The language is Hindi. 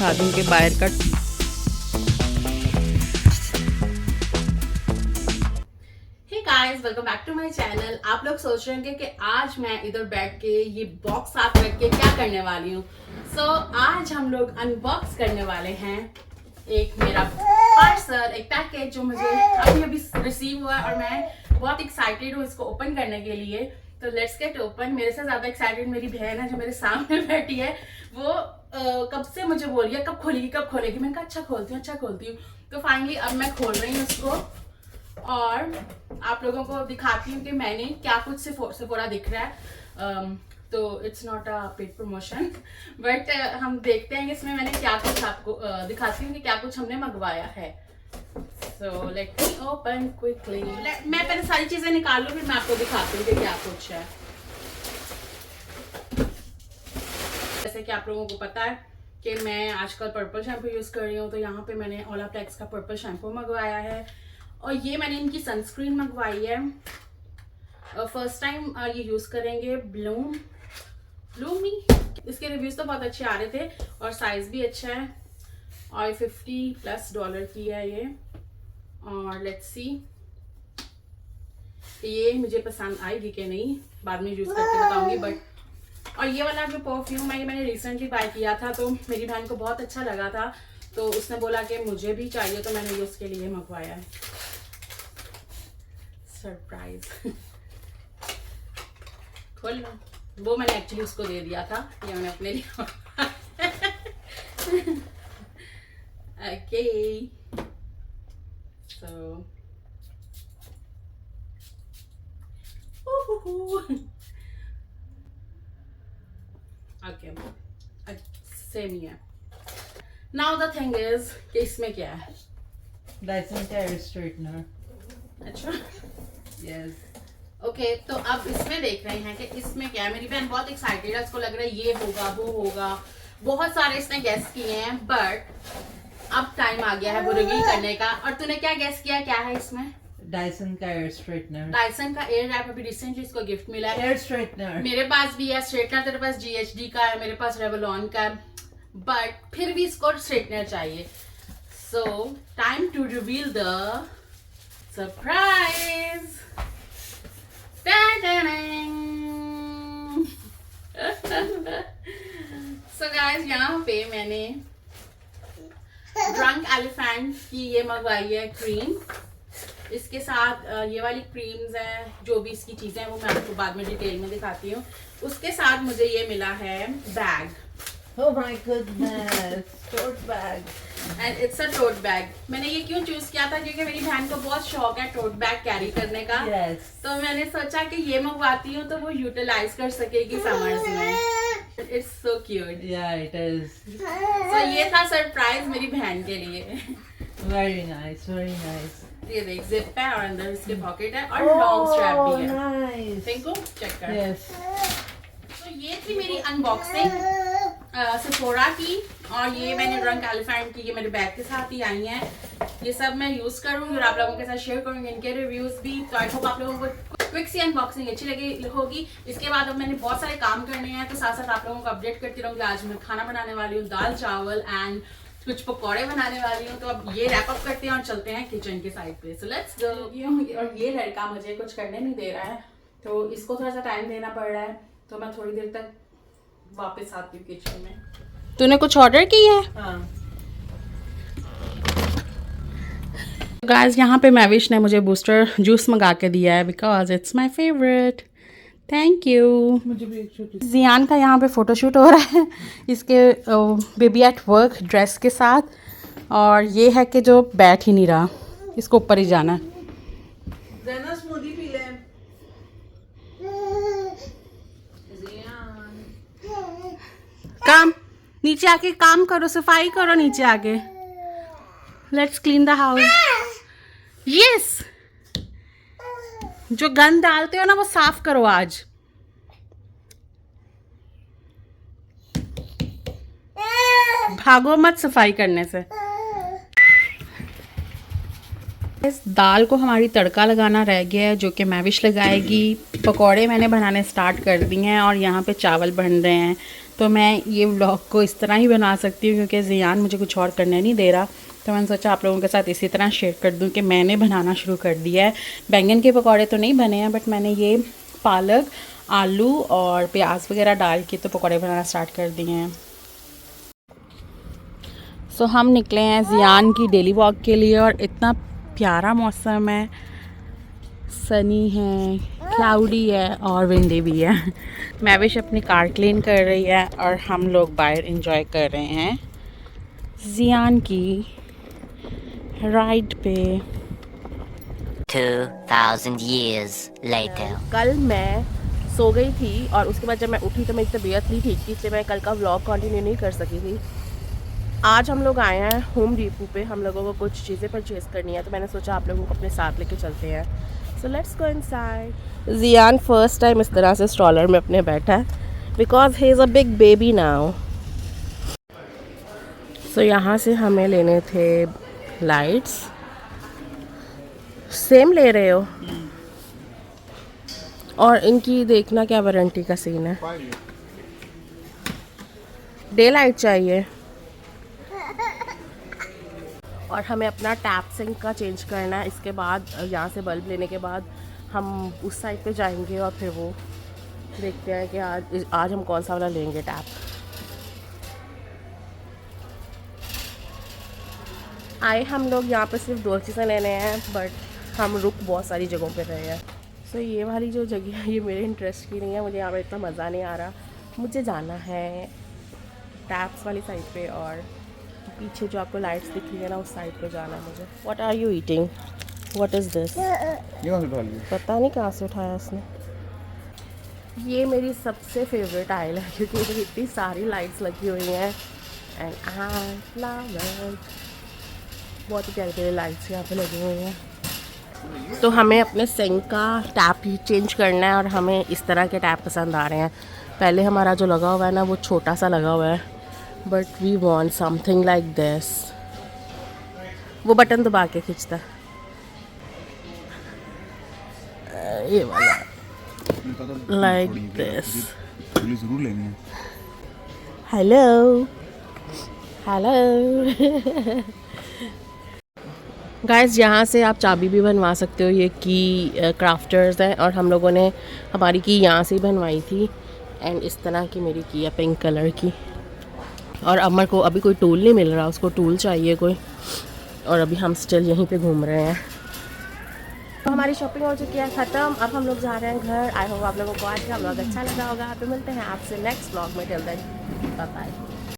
शादी के बाहर का। Hey guys, welcome back to my channel. आप लोग सोच रहे होंगे कि आज मैं इधर बैठ के ये बॉक्स साफ रख के क्या करने वाली हूँ। आज हम लोग अनबॉक्स करने वाले हैं एक मेरा पार्सल, एक पैकेज जो मुझे अभी रिसीव हुआ है और मैं बहुत एक्साइटेड हूँ इसको ओपन करने के लिए। तो लेट्स गेट ओपन। मेरे से ज्यादा एक्साइटेड मेरी बहन है जो मेरे सामने बैठी है। वो कब से मुझे बोल रही है कब खोलेगी। मैंने कहा अच्छा खोलती हूँ। तो फाइनली अब मैं खोल रही हूँ इसको और आप लोगों को दिखाती हूँ कि मैंने क्या कुछ सेफोरा दिख रहा है। तो it's not a paid promotion, but हम देखते हैं कि इसमें मैंने क्या कुछ आपको दिखाती हूँ कि क्या कुछ हमने मंगवाया है। So let me open quickly. मैं पहले सारी चीजें निकाल लूँ, फिर मैं आपको दिखाती हूँ कि क्या कुछ है। जैसे कि आप लोगों को पता है कि मैं आजकल पर्पल शैम्पू यूज कर रही हूँ, तो यहाँ पे मैंने ओलाप्लेक्स का पर्पल शैम्पू मंगवाया है और ये मैंने इनकी सनस्क्रीन मंगवाई है। फर्स्ट टाइम ये यूज करेंगे ब्लूमी। इसके रिव्यूज तो बहुत अच्छे आ रहे थे और साइज भी अच्छा है और $50+ की है ये। और लेट्स सी ये मुझे पसंद आएगी कि नहीं, बाद में यूज करके बताऊंगी। बट और ये वाला जो परफ्यूम है ये मैंने रिसेंटली बाय किया था, तो मेरी बहन को बहुत अच्छा लगा था, तो उसने बोला कि मुझे भी चाहिए, तो मैंने ये उसके लिए मंगवाया है। सरप्राइज खोल लो। वो मैंने एक्चुअली उसको दे दिया था, ये मैंने अपने लिए ओके। सो ओके, सेम ही है। नाउ द थिंग इज कि इसमें क्या है। डायसन का हेयर स्ट्रेटनर। अच्छा यस। ओके, तो अब इसमें देख रहे हैं कि इसमें क्या है। मेरी बहन बहुत एक्साइटेड है, उसको लग रहा है ये होगा वो होगा, बहुत सारे इसने गेस किए हैं, बट अब टाइम आ गया है वो रिवील करने का। और तूने क्या गेस किया, क्या है इसमें? डायसन का हेयर स्ट्रेटनर। डायसन का एयर रैप अभी रिसेंटली इसको गिफ्ट मिला है। हेयर स्ट्रेटनर मेरे पास भी है स्ट्रेटनर, तेरे पास GHD का है, मेरे पास रेवलॉन का है, बट फिर भी इसको स्ट्रेटनर चाहिए। So time to reveal the surprise. So guys, यहाँ पे मैंने ड्रंक एलिफेंट की ये मंगवाई है क्रीम। इसके साथ ये वाली क्रीम्स हैं, जो भी इसकी चीजें हैं वो मैं आपको बाद में डिटेल में दिखाती हूँ। उसके साथ मुझे ये मिला है bag. Oh my goodness, tote bag. And it's a tote bag. मैंने ये क्यों चूज किया था, क्योंकि मेरी बहन को बहुत शौक है टोट बैग कैरी करने का। Yes. तो मैंने सोचा कि ये मंगवाती हूँ तो वो यूटिलाइज कर सकेगी समर्स में। It's so cute. Yeah, it is. तो ये था सरप्राइज मेरी बहन के लिए। Very nice, very nice. ये देख, जिप है और अंदर इसके पॉकेट है और लॉन्ग स्ट्रैप भी है। Nice. पिंकू चेक कर। Yes. तो ये थी मेरी अनबॉक्सिंग सेफोरा की, और ये मैंने ड्रंक एलिफेंट की, ये मेरे बैग के साथ ही आई हैं। ये सब मैं यूज करूंगी और आप लोगों के साथ शेयर करूंगी, इनके रिव्यूज भी। तो आई होप आप लोगों को क्विक सी अनबॉक्सिंग अच्छी लगी होगी। इसके बाद अब मैंने बहुत सारे काम करने हैं, तो साथ साथ आप लोगों को अपडेट करती रहूंगी। आज मैं खाना बनाने वाली हूँ, दाल चावल एंड कुछ पकौड़े बनाने वाली हूँ। तो अब ये रैप अप करते हैं और चलते हैं किचन के साइड पे। सो लेट्स गो। और ये लड़का मुझे कुछ करने नहीं दे रहा है, तो इसको थोड़ा सा टाइम देना पड़ रहा है, तो मैं थोड़ी देर तक वापस आती हूँ किचन में। तूने कुछ ऑर्डर किया है? हाँ. गाइस, यहाँ पे मैविश ने मुझे बूस्टर जूस मंगा के दिया है because it's my favourite. Thank you. मुझे भी एक छोटी. जियान का यहाँ पे फोटोशूट हो रहा है इसके बेबी एट वर्क ड्रेस के साथ, और ये है कि जो बैठ ही नहीं रहा, इसको ऊपर ही जाना है। ज़ेना स्मूदी पी ले. काम नीचे आके काम करो, सफाई करो नीचे आके। Let's clean the house. Yes, जो गंद डालते हो ना वो साफ करो आज। भागो मत सफाई करने से। इस दाल को हमारी तड़का लगाना रह गया है, जो कि मैविश लगाएगी। पकौड़े मैंने बनाने स्टार्ट कर दिए हैं और यहाँ पे चावल बन रहे हैं। तो मैं ये व्लॉग को इस तरह ही बना सकती हूँ क्योंकि ज़ियान मुझे कुछ और करने नहीं दे रहा। तो मैंने सोचा आप लोगों के साथ इसी तरह शेयर कर दूँ कि मैंने बनाना शुरू कर दिया है। बैंगन के पकौड़े तो नहीं बने हैं, बट मैंने ये पालक, आलू और प्याज वगैरह डाल के तो पकौड़े बनाना स्टार्ट कर दिए हैं। सो हम निकले हैं ज़ियान की डेली वॉक के लिए और इतना प्यारा मौसम है, सनी है, क्लाउडी है और विंडी भी है। मैविश अपनी कार क्लीन कर रही है और हम लोग बाहर एंजॉय कर रहे हैं ज़ियान की राइड पे। 2000 years later. कल मैं सो गई थी और उसके बाद जब मैं उठी तो मेरी तबीयत नहीं ठीक थी, इसलिए मैं कल का व्लॉग कंटिन्यू नहीं कर सकी थी। आज हम लोग आए हैं होम डिपो पे, हम लोगों को कुछ चीज़ें परचेज़ करनी है, तो मैंने सोचा आप लोगों को अपने साथ लेके चलते हैं। So let's go inside. Zian first time इस तरह से स्ट्रॉलर में अपने बैठा है because he is a big baby now. So यहाँ से हमें लेने थे लाइट्स। सेम ले रहे हो? और इनकी देखना क्या वारंटी का सीन है। डे लाइट चाहिए और हमें अपना टैप सिंक का चेंज करना है। इसके बाद यहाँ से बल्ब लेने के बाद हम उस साइड पे जाएंगे और फिर वो देखते हैं कि आज हम कौन सा वाला लेंगे टैप। आए हम लोग यहाँ पे सिर्फ 2 चीज़ें लेने हैं, बट हम रुक बहुत सारी जगहों पे रहे हैं। सो ये वाली जो जगह है ये मेरे इंटरेस्ट की नहीं है, मुझे यहाँ पे इतना मज़ा नहीं आ रहा। मुझे जाना है टैप्स वाली साइड पे और पीछे जो आपको लाइट्स दिख रही है ना उस साइड पे जाना है मुझे। What are you eating? What is this? पता नहीं कहाँ से उठाया उसने। ये मेरी सबसे फेवरेट आइल है क्योंकि इसमें इतनी सारी लाइट्स लगी हुई हैं एंड आई लव इट। बहुत ही प्यारी प्यारी लाइट्स यहाँ पे लगी हुई हैं। तो हमें अपने सिंक का टैप ही चेंज करना है और हमें इस तरह के टैप पसंद आ रहे हैं। पहले हमारा जो लगा हुआ है ना वो छोटा सा लगा हुआ है, but we want something like this. वो बटन दबा के खींचता है ये वाला, लाइक दिस। जरूर लेनी है। हेलो हेलो गाइस, यहाँ से आप चाबी भी बनवा सकते हो। ये की क्राफ्टर्स हैं और हम लोगों ने हमारी की यहाँ से ही बनवाई थी। एंड इस तरह की मेरी की है पिंक कलर की। और अमर को अभी कोई टूल नहीं मिल रहा, उसको टूल चाहिए कोई, और अभी हम स्टिल यहीं पे घूम रहे हैं। तो हमारी शॉपिंग हो चुकी है ख़त्म। अब हम लोग जा रहे हैं घर। आई होप आप लोगों को आज का व्लॉग अच्छा लगा होगा। तो मिलते हैं आपसे नेक्स्ट व्लॉग में। Till then bye bye.